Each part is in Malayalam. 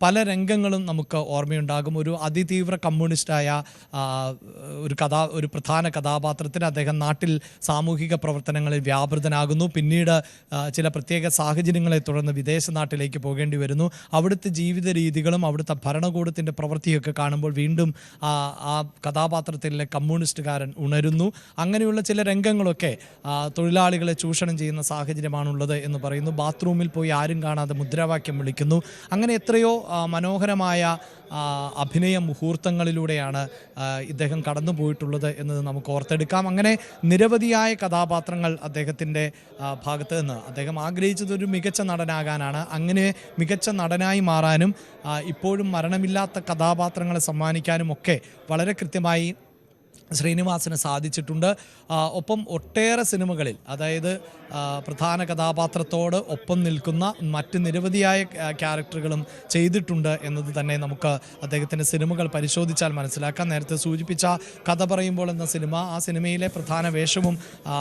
പല രംഗങ്ങളും നമുക്ക് ഓർമ്മയുണ്ടാകും. ഒരു അതിതീവ്ര കമ്മ്യൂണിസ്റ്റായ ഒരു പ്രധാന കഥാപാത്രത്തിന് അദ്ദേഹം നാട്ടിൽ സാമൂഹിക പ്രവർത്തനങ്ങളിൽ വ്യാപൃതനാകുന്നു. പിന്നീട് ചില പ്രത്യേക സാഹചര്യങ്ങളെ തുടർന്ന് വിദേശ നാട്ടിലേക്ക് പോകേണ്ടി വരുന്നു. അവിടുത്തെ ജീവിത രീതികളും അവിടുത്തെ ഭരണകൂടത്തിൻ്റെ പ്രവൃത്തിയൊക്കെ കാണുമ്പോൾ വീണ്ടും ആ കഥാപാത്രത്തിലെ കമ്മ്യൂണിസ്റ്റുകാരൻ ഉണരുന്നു. അങ്ങനെയുള്ള ചില രംഗങ്ങളൊക്കെ തൊഴിലാളികളെ ചൂഷണം ചെയ്യുന്ന സാഹചര്യമാണുള്ളത് എന്ന് പറയുന്നു. ബാത്റൂമിൽ പോയി ആരും കാണാതെ മുദ്രാവാക്യം വിളിക്കുന്നു. അങ്ങനെ എത്രയോ മനോഹരമായ അഭിനയ മുഹൂർത്തങ്ങളിലൂടെയാണ് ഇദ്ദേഹം കടന്നു പോയിട്ടുള്ളത് എന്നത് നമുക്ക് ഓർത്തെടുക്കാം. അങ്ങനെ നിരവധിയായ കഥാപാത്രങ്ങൾ അദ്ദേഹത്തിൻ്റെ ഭാഗത്ത് നിന്ന് അദ്ദേഹം ആഗ്രഹിച്ചത് ഒരു മികച്ച നടനാകാനാണ്. അങ്ങനെ മികച്ച നടനായി മാറാനും ഇപ്പോഴും മരണമില്ലാത്ത കഥാപാത്രങ്ങളെ സമ്മാനിക്കാനും ഒക്കെ വളരെ കൃത്യമായി ശ്രീനിവാസന് സാധിച്ചിട്ടുണ്ട്. ഒപ്പം ഒട്ടേറെ സിനിമകളിൽ, അതായത് പ്രധാന കഥാപാത്രത്തോട് ഒപ്പം നിൽക്കുന്ന മറ്റ് നിരവധിയായ ക്യാരക്ടറുകളും ചെയ്തിട്ടുണ്ട് എന്നത് തന്നെ നമുക്ക് അദ്ദേഹത്തിൻ്റെ സിനിമകൾ പരിശോധിച്ചാൽ മനസ്സിലാക്കാം. നേരത്തെ സൂചിപ്പിച്ച കഥ പറയുമ്പോൾ എന്ന സിനിമ, ആ സിനിമയിലെ പ്രധാന വേഷവും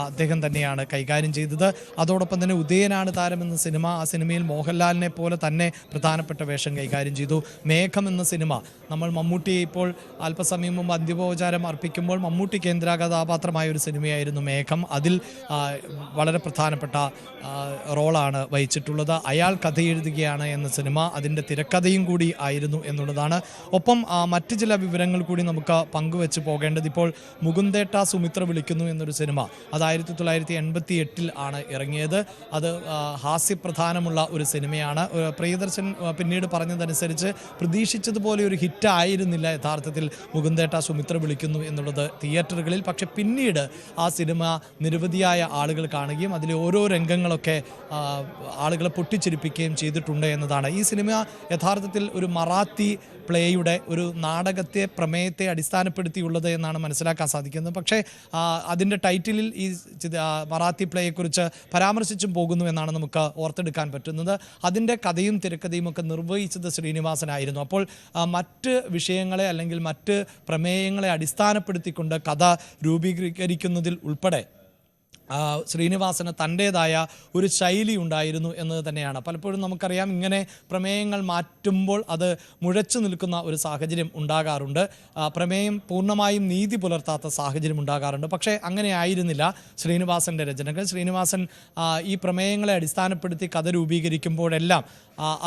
അദ്ദേഹം തന്നെയാണ് കൈകാര്യം ചെയ്തത്. അതോടൊപ്പം തന്നെ ഉദയനാണ് താരം എന്ന സിനിമ, ആ സിനിമയിൽ മോഹൻലാലിനെ പോലെ തന്നെ പ്രധാനപ്പെട്ട വേഷം കൈകാര്യം ചെയ്തു. മേഘം എന്ന സിനിമ, നമ്മൾ മമ്മൂട്ടിയെ ഇപ്പോൾ അല്പസമയം മുമ്പ് അന്തിമോപചാരം അർപ്പിക്കുമ്പോൾ മമ്മൂട്ടി കേന്ദ്ര കഥാപാത്രമായ ഒരു സിനിമയായിരുന്നു മേഘം. അതിൽ വളരെ പ്രധാനപ്പെട്ട റോളാണ് വഹിച്ചിട്ടുള്ളത്. അയാൾ കഥ എഴുതുകയാണ് എന്ന സിനിമ, അതിൻ്റെ തിരക്കഥയും കൂടി ആയിരുന്നു എന്നുള്ളതാണ്. ഒപ്പം മറ്റ് ചില വിവരങ്ങൾ കൂടി നമുക്ക് പങ്കുവെച്ച് പോകേണ്ടത്, ഇപ്പോൾ മുകുന്ദേട്ട സുമിത്ര വിളിക്കുന്നു എന്നൊരു സിനിമ, അത് 1988 ആണ് ഇറങ്ങിയത്. അത് ഹാസ്യപ്രധാനമുള്ള ഒരു സിനിമയാണ്. പ്രിയദർശൻ പിന്നീട് പറഞ്ഞതനുസരിച്ച് പ്രതീക്ഷിച്ചതുപോലെ ഒരു ഹിറ്റ് ആയിരുന്നില്ല യഥാർത്ഥത്തിൽ മുകുന്ദേട്ട സുമിത്ര വിളിക്കുന്നു എന്നുള്ളത് തിയേറ്ററുകളിൽ. പക്ഷെ പിന്നീട് ആ സിനിമ നിരവധിയായ ആളുകൾ കാണുകയും അതിലെ ഓരോ രംഗങ്ങളൊക്കെ ആളുകളെ പൊട്ടിച്ചിരിപ്പിക്കുകയും ചെയ്തിട്ടുണ്ട് എന്നതാണ്. ഈ സിനിമ യഥാർത്ഥത്തിൽ ഒരു മറാത്തി പ്ലേയുടെ ഒരു നാടകത്തെ പ്രമേയത്തെ അടിസ്ഥാനപ്പെടുത്തിയുള്ളത് എന്നാണ് മനസ്സിലാക്കാൻ സാധിക്കുന്നത്. പക്ഷേ അതിൻ്റെ ടൈറ്റിലിൽ ഈ മറാത്തി പ്ലേയെക്കുറിച്ച് പരാമർശിച്ചും പോകുന്നു എന്നാണ് നമുക്ക് ഓർത്തെടുക്കാൻ പറ്റുന്നത്. അതിൻ്റെ കഥയും തിരക്കഥയും ഒക്കെ നിർവഹിച്ചത് ശ്രീനിവാസനായിരുന്നു. അപ്പോൾ മറ്റ് വിഷയങ്ങളെ അല്ലെങ്കിൽ മറ്റ് പ്രമേയങ്ങളെ അടിസ്ഥാനപ്പെടുത്തിക്കൊണ്ട് കഥ രൂപീകരിക്കുന്നതിൽ ഉൾപ്പെടെ ശ്രീനിവാസന് തൻ്റേതായ ഒരു ശൈലി ഉണ്ടായിരുന്നു എന്നത് തന്നെയാണ്. പലപ്പോഴും നമുക്കറിയാം, ഇങ്ങനെ പ്രമേയങ്ങൾ മാറ്റുമ്പോൾ അത് മുഴച്ചു നിൽക്കുന്ന ഒരു സാഹചര്യം ഉണ്ടാകാറുണ്ട്. പ്രമേയം പൂർണ്ണമായും നീതി പുലർത്താത്ത സാഹചര്യം ഉണ്ടാകാറുണ്ട്. പക്ഷേ അങ്ങനെ ആയിരുന്നില്ല ശ്രീനിവാസൻ്റെ രചനകൾ. ശ്രീനിവാസൻ ഈ പ്രമേയങ്ങളെ അടിസ്ഥാനപ്പെടുത്തി കഥ രൂപീകരിക്കുമ്പോഴെല്ലാം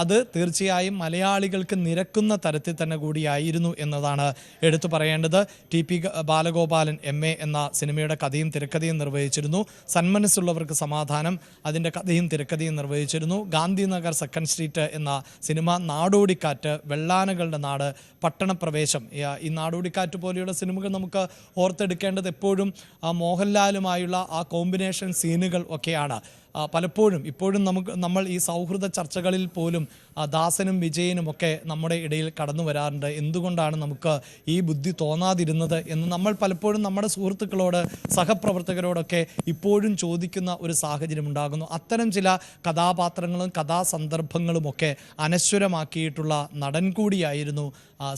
അത് തീർച്ചയായും മലയാളികൾക്ക് നിരക്കുന്ന തരത്തിൽ തന്നെ കൂടിയായിരുന്നു എന്നതാണ് എടുത്തു പറയേണ്ടത്. ടി.പി. ബാലഗോപാലൻ MA എന്ന സിനിമയുടെ കഥയും തിരക്കഥയും നിർവഹിച്ചിരുന്നു. സന്മനസ്സുള്ളവർക്ക് സമാധാനം, അതിൻ്റെ കഥയും തിരക്കഥയും നിർവഹിച്ചിരുന്നു. ഗാന്ധിനഗർ സെക്കൻഡ് സ്ട്രീറ്റ് എന്ന സിനിമ, നാടോടിക്കാറ്റ്, വെള്ളാനകളുടെ നാട്, പട്ടണപ്രവേശം, ഈ നാടോടിക്കാറ്റ് പോലെയുള്ള സിനിമകൾ നമുക്ക് ഓർത്തെടുക്കേണ്ടത് എപ്പോഴും മോഹൻലാലുമായുള്ള ആ കോമ്പിനേഷൻ സീനുകൾ ഒക്കെയാണ്. പലപ്പോഴും ഇപ്പോഴും നമ്മൾ ഈ സൗഹൃദ ചർച്ചകളിൽ പോലും ദാസനും വിജയനും ഒക്കെ നമ്മുടെ ഇടയിൽ കടന്നു വരാറുണ്ട്. എന്തുകൊണ്ടാണ് നമുക്ക് ഈ ബുദ്ധി തോന്നാതിരുന്നത് എന്ന് നമ്മൾ പലപ്പോഴും നമ്മുടെ സുഹൃത്തുക്കളോട്, സഹപ്രവർത്തകരോടൊക്കെ ഇപ്പോഴും ചോദിക്കുന്ന ഒരു സാഹചര്യം ഉണ്ടാകുന്നു. അത്തരം ചില കഥാപാത്രങ്ങളും കഥാസന്ദർഭങ്ങളുമൊക്കെ അനശ്വരമാക്കിയിട്ടുള്ള നടൻ കൂടിയായിരുന്നു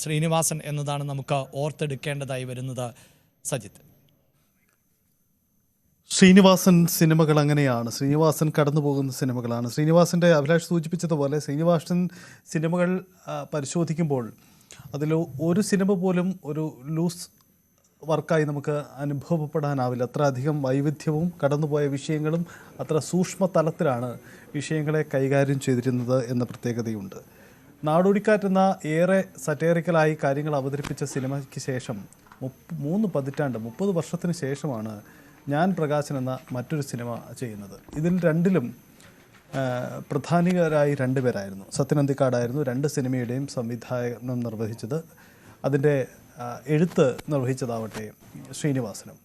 ശ്രീനിവാസൻ എന്നതാണ് നമുക്ക് ഓർത്തെടുക്കേണ്ടതായി വരുന്നത്. സജിത്ത്, ശ്രീനിവാസൻ സിനിമകൾ അങ്ങനെയാണ്. ശ്രീനിവാസൻ കടന്നു പോകുന്ന സിനിമകളാണ്. ശ്രീനിവാസൻ്റെ അഭിലാഷ് സൂചിപ്പിച്ചതുപോലെ ശ്രീനിവാസൻ സിനിമകൾ പരിശോധിക്കുമ്പോൾ അതിൽ ഒരു സിനിമ പോലും ഒരു ലൂസ് വർക്കായി നമുക്ക് അനുഭവപ്പെടാനാവില്ല. അത്ര അധികം വൈവിധ്യവും കടന്നുപോയ വിഷയങ്ങളും അത്ര സൂക്ഷ്മ തലത്തിലാണ് വിഷയങ്ങളെ കൈകാര്യം ചെയ്തിരുന്നത് എന്ന പ്രത്യേകതയുണ്ട്. നാടോടിക്കാറ്റ് എന്ന ഏറെ സറ്റേറിക്കലായി കാര്യങ്ങൾ അവതരിപ്പിച്ച സിനിമയ്ക്ക് ശേഷം 30 വർഷത്തിന് ശേഷമാണ് ഞാൻ പ്രകാശൻ എന്ന മറ്റൊരു സിനിമ ചെയ്യുന്നത്. ഇതിൽ രണ്ടിലും പ്രധാനികരായി 2 പേരായിരുന്നു. സത്യനന്ദിക്കാടായിരുന്നു 2 സിനിമയുടെയും സംവിധാനം നിർവഹിച്ചത്. അതിൻ്റെ എഴുത്ത് നിർവഹിച്ചതാവട്ടെ ശ്രീനിവാസനും.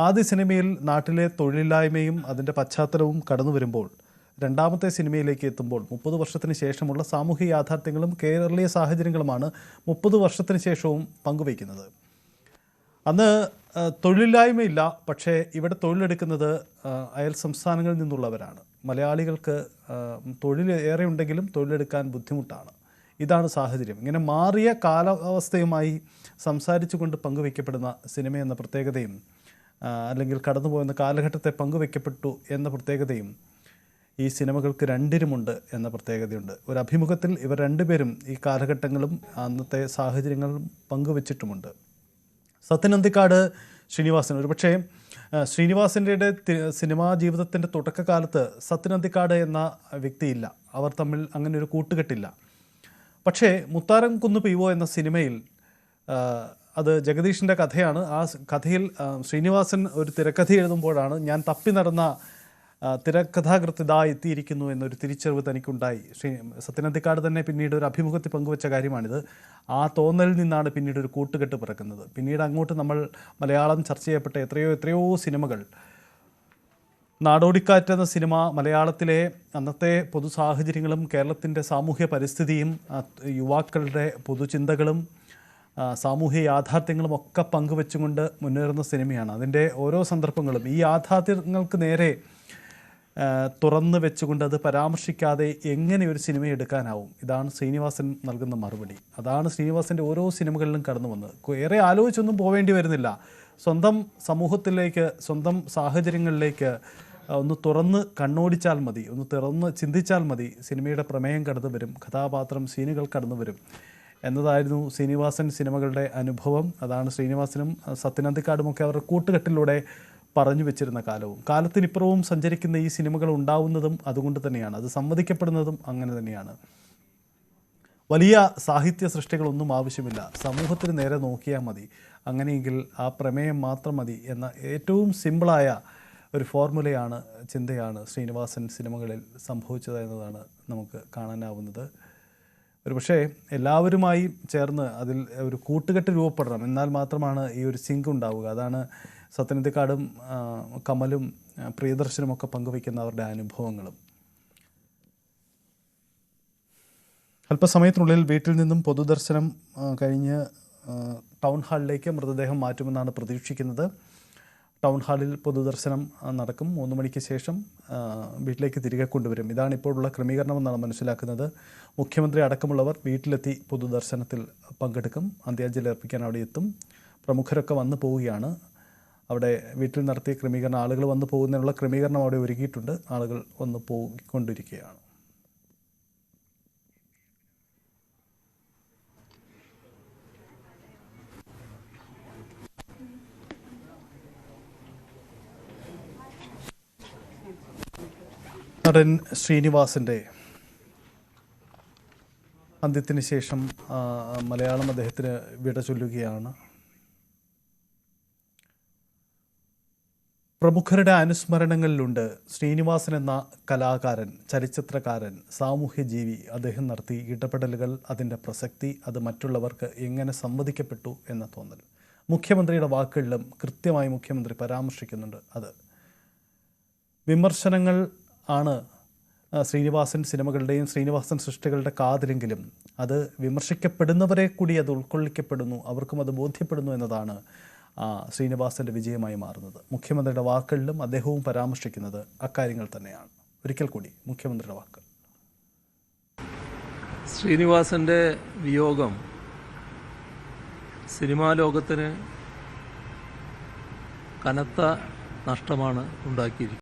ആദ്യ സിനിമയിൽ നാട്ടിലെ തൊഴിലില്ലായ്മയും അതിൻ്റെ പശ്ചാത്തലവും കടന്നു വരുമ്പോൾ, രണ്ടാമത്തെ സിനിമയിലേക്ക് എത്തുമ്പോൾ 30 വർഷത്തിന് ശേഷമുള്ള സാമൂഹിക യാഥാർത്ഥ്യങ്ങളും കേരളീയ സാഹചര്യങ്ങളുമാണ് 30 വർഷത്തിന് ശേഷവും പങ്കുവയ്ക്കുന്നത്. അന്ന് തൊഴിലില്ലായ്മയില്ല, പക്ഷേ ഇവിടെ തൊഴിലെടുക്കുന്നത് അയൽ സംസ്ഥാനങ്ങളിൽ നിന്നുള്ളവരാണ്. മലയാളികൾക്ക് തൊഴിൽ ഏറെ ഉണ്ടെങ്കിലും തൊഴിലെടുക്കാൻ ബുദ്ധിമുട്ടാണ്. ഇതാണ് സാഹചര്യം. ഇങ്ങനെ മാറിയ കാലാവസ്ഥയുമായി സംസാരിച്ചു കൊണ്ട് പങ്കുവയ്ക്കപ്പെടുന്ന സിനിമയെന്ന പ്രത്യേകതയും, അല്ലെങ്കിൽ കടന്നുപോകുന്ന കാലഘട്ടത്തെ പങ്കുവയ്ക്കപ്പെട്ടു എന്ന പ്രത്യേകതയും ഈ സിനിമകൾക്ക് രണ്ടിനുമുണ്ട് എന്ന പ്രത്യേകതയുണ്ട്. ഒരു അഭിമുഖത്തിൽ ഇവർ രണ്ടുപേരും ഈ കാലഘട്ടങ്ങളും അന്നത്തെ സാഹചര്യങ്ങളും പങ്കുവച്ചിട്ടുമുണ്ട്. സത്യൻ അന്തിക്കാട്, ശ്രീനിവാസൻ, ഒരുപക്ഷേ ശ്രീനിവാസൻ്റെ സിനിമാ ജീവിതത്തിൻ്റെ തുടക്കകാലത്ത് സത്യൻ അന്തിക്കാട് എന്ന വ്യക്തിയില്ല. അവർ തമ്മിൽ അങ്ങനെ ഒരു കൂട്ടുകെട്ടില്ല. പക്ഷേ മുത്താരം കുന്ന് പീവോ എന്ന സിനിമയിൽ അത് ജഗദീഷിൻ്റെ കഥയാണ്. ആ കഥയിൽ ശ്രീനിവാസൻ ഒരു തിരക്കഥ എഴുതുമ്പോഴാണ് ഞാൻ തപ്പി നടന്ന തിരക്കഥാകൃത്ത് ഇതാ എത്തിയിരിക്കുന്നു എന്നൊരു തിരിച്ചറിവ് തനിക്കുണ്ടായി. സത്യൻ അന്തിക്കാട് തന്നെ പിന്നീട് ഒരു അഭിമുഖത്തിൽ പങ്കുവച്ച കാര്യമാണിത്. ആ തോന്നലിൽ നിന്നാണ് പിന്നീട് ഒരു കൂട്ടുകെട്ട് പിറക്കുന്നത്. പിന്നീട് അങ്ങോട്ട് നമ്മൾ മലയാളം ചർച്ച ചെയ്യപ്പെട്ട എത്രയോ സിനിമകൾ, നാടോടിക്കാറ്റ് എന്ന സിനിമ മലയാളത്തിലെ അന്നത്തെ പൊതു സാഹചര്യങ്ങളും കേരളത്തിൻ്റെ സാമൂഹ്യ പരിസ്ഥിതിയും യുവാക്കളുടെ പൊതുചിന്തകളും സാമൂഹ്യ യാഥാർത്ഥ്യങ്ങളും ഒക്കെ പങ്കുവെച്ചുകൊണ്ട് മുന്നേറുന്ന സിനിമയാണ്. അതിൻ്റെ ഓരോ സന്ദർഭങ്ങളും ഈ യാഥാർത്ഥ്യങ്ങൾക്ക് നേരെ തുറന്നു വെച്ചുകൊണ്ട് അത് പരാമർശിക്കാതെ എങ്ങനെ ഒരു സിനിമ എടുക്കാനാവും? ഇതാണ് ശ്രീനിവാസൻ നൽകുന്ന മറുപടി. അതാണ് ശ്രീനിവാസൻ്റെ ഓരോ സിനിമകളിലും കടന്നു വന്നത്. ഏറെ ആലോചിച്ചൊന്നും പോവേണ്ടി വരുന്നില്ല. സ്വന്തം സമൂഹത്തിലേക്ക്, സ്വന്തം സാഹചര്യങ്ങളിലേക്ക് ഒന്ന് തുറന്ന് കണ്ണോടിച്ചാൽ മതി, ഒന്ന് തുറന്ന് ചിന്തിച്ചാൽ മതി. സിനിമയുടെ പ്രമേയം കടന്നു വരും, കഥാപാത്രം, സീനുകൾ കടന്നു വരും എന്നതായിരുന്നു ശ്രീനിവാസൻ സിനിമകളുടെ അനുഭവം. അതാണ് ശ്രീനിവാസനും സത്യൻ അന്തിക്കാടുമൊക്കെ അവരുടെ കൂട്ടുകെട്ടിലൂടെ പറഞ്ഞു വെച്ചിരുന്ന കാലവും. കാലത്തിനിപ്പുറവും സഞ്ചരിക്കുന്ന ഈ സിനിമകൾ ഉണ്ടാവുന്നതും അതുകൊണ്ട് തന്നെയാണ്. അത് സമ്മതിക്കപ്പെടുന്നതും അങ്ങനെ തന്നെയാണ്. വലിയ സാഹിത്യ സൃഷ്ടികളൊന്നും ആവശ്യമില്ല, സമൂഹത്തിന് നേരെ നോക്കിയാൽ മതി, അങ്ങനെയെങ്കിൽ ആ പ്രമേയം മാത്രം മതി എന്ന ഏറ്റവും സിമ്പിളായ ഒരു ഫോർമുലയാണ്, ചിന്തയാണ് ശ്രീനിവാസൻ സിനിമകളിൽ സംഭവിച്ചത് എന്നതാണ് നമുക്ക് കാണാനാവുന്നത്. ഒരുപക്ഷേ എല്ലാവരുമായി ചേർന്ന് അതിൽ ഒരു കൂട്ടുകെട്ട് രൂപപ്പെടണം, എന്നാൽ മാത്രമാണ് ഈ ഒരു സിങ്ക് ഉണ്ടാവുക. അതാണ് സത്യൻ അന്തിക്കാടും കമലും പ്രിയദർശനുമൊക്കെ പങ്കുവയ്ക്കുന്ന അവരുടെ അനുഭവങ്ങളും. അല്പസമയത്തിനുള്ളിൽ വീട്ടിൽ നിന്നും പൊതുദർശനം കഴിഞ്ഞ് ടൗൺ ഹാളിലേക്ക് മൃതദേഹം മാറ്റുമെന്നാണ് പ്രതീക്ഷിക്കുന്നത്. ടൗൺ ഹാളിൽ പൊതുദർശനം നടക്കും. 3 മണിക്ക് ശേഷം വീട്ടിലേക്ക് തിരികെ കൊണ്ടുവരും. ഇതാണ് ഇപ്പോഴുള്ള ക്രമീകരണമെന്നാണ് മനസ്സിലാക്കുന്നത്. മുഖ്യമന്ത്രി അടക്കമുള്ളവർ വീട്ടിലെത്തി പൊതുദർശനത്തിൽ പങ്കെടുക്കും. അന്ത്യാഞ്ജലി അർപ്പിക്കാൻ അവിടെ എത്തും. പ്രമുഖരൊക്കെ വന്നു പോവുകയാണ്. അവിടെ വീട്ടിൽ നടത്തിയ ക്രമീകരണം, ആളുകൾ വന്നു പോകുന്നതിനുള്ള ക്രമീകരണം അവിടെ ഒരുക്കിയിട്ടുണ്ട്. ആളുകൾ വന്നു പോയിക്കൊണ്ടിരിക്കുകയാണ്. നടൻ ശ്രീനിവാസൻ്റെ അന്ത്യത്തിന് ശേഷം മലയാളം അദ്ദേഹത്തിന് വിട ചൊല്ലുകയാണ്. പ്രമുഖരുടെ അനുസ്മരണങ്ങളിലുണ്ട് ശ്രീനിവാസൻ എന്ന കലാകാരൻ, ചലച്ചിത്രകാരൻ, സാമൂഹ്യജീവി. അദ്ദേഹം നടത്തി ഇടപെടലുകൾ, അതിൻ്റെ പ്രസക്തി, അത് മറ്റുള്ളവർക്ക് എങ്ങനെ സംവദിക്കപ്പെട്ടു എന്ന തോന്നൽ. മുഖ്യമന്ത്രിയുടെ വാക്കുകളിലും കൃത്യമായി മുഖ്യമന്ത്രി പരാമർശിക്കുന്നുണ്ട്. അത് വിമർശനങ്ങൾ ആണ് ശ്രീനിവാസൻ സിനിമകളുടെയും ശ്രീനിവാസൻ സൃഷ്ടികളുടെ കാതലെങ്കിലും അത് വിമർശിക്കപ്പെടുന്നവരെ കൂടി അത് ഉൾക്കൊള്ളിക്കപ്പെടുന്നു, അവർക്കും അത് ബോധ്യപ്പെടുന്നു എന്നതാണ് ശ്രീനിവാസൻ്റെ വിജയമായി മാറുന്നത്. മുഖ്യമന്ത്രിയുടെ വാക്കുകളിലും അദ്ദേഹവും പരാമർശിക്കുന്നത് അക്കാര്യങ്ങൾ തന്നെയാണ്. ഒരിക്കൽ കൂടി മുഖ്യമന്ത്രിയുടെ വാക്കുകൾ. ശ്രീനിവാസൻ്റെ വിയോഗം സിനിമാ ലോകത്തിന് കനത്ത നഷ്ടമാണ് ഉണ്ടാക്കിയിരിക്കുന്നത്.